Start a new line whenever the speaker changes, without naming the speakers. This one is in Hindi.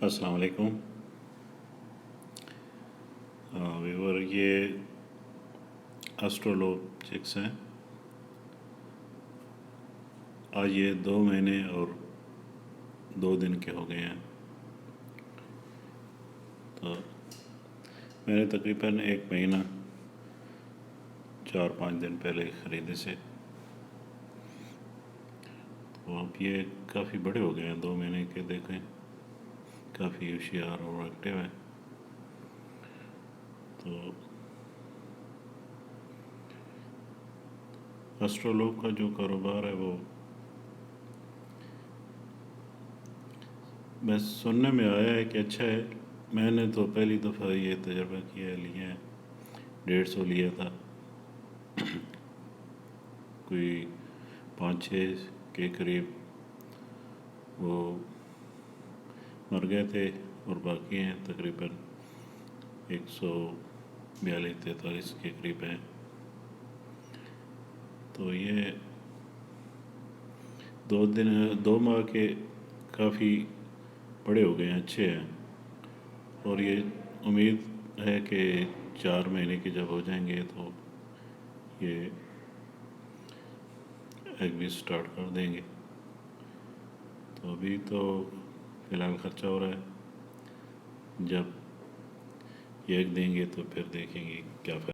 अस्सलाम वालेकुम व्यूअर, ये ऑस्ट्रेलोप चिक्स हैं। आज ये 2 महीने और 2 दिन के हो गए हैं। तो मैंने तकरीबन 1 महीना 4-5 दिन पहले ख़रीदे से। तो अब ये काफ़ी बड़े हो गए हैं, 2 महीने के। देखें, काफ़ी होशियार और एक्टिव हैं। तो ऑस्ट्रेलोप का जो कारोबार है वो बस सुनने में आया है कि अच्छा है। मैंने तो पहली दफ़ा ये तजर्बा किया, लिया है। 150 लिया था, कोई 5-6 के करीब वो मर गए थे और बाकी हैं तकरीबन 142-43 के करीब हैं। तो ये 2 माह के काफ़ी बड़े हो गए हैं, अच्छे हैं। और ये उम्मीद है कि 4 महीने के जब हो जाएंगे तो ये एग भी स्टार्ट कर देंगे। तो अभी तो फ़िलहाल ख़र्चा हो रहा है, जब ये एग देंगे तो फिर देखेंगे क्या फ़ायदा।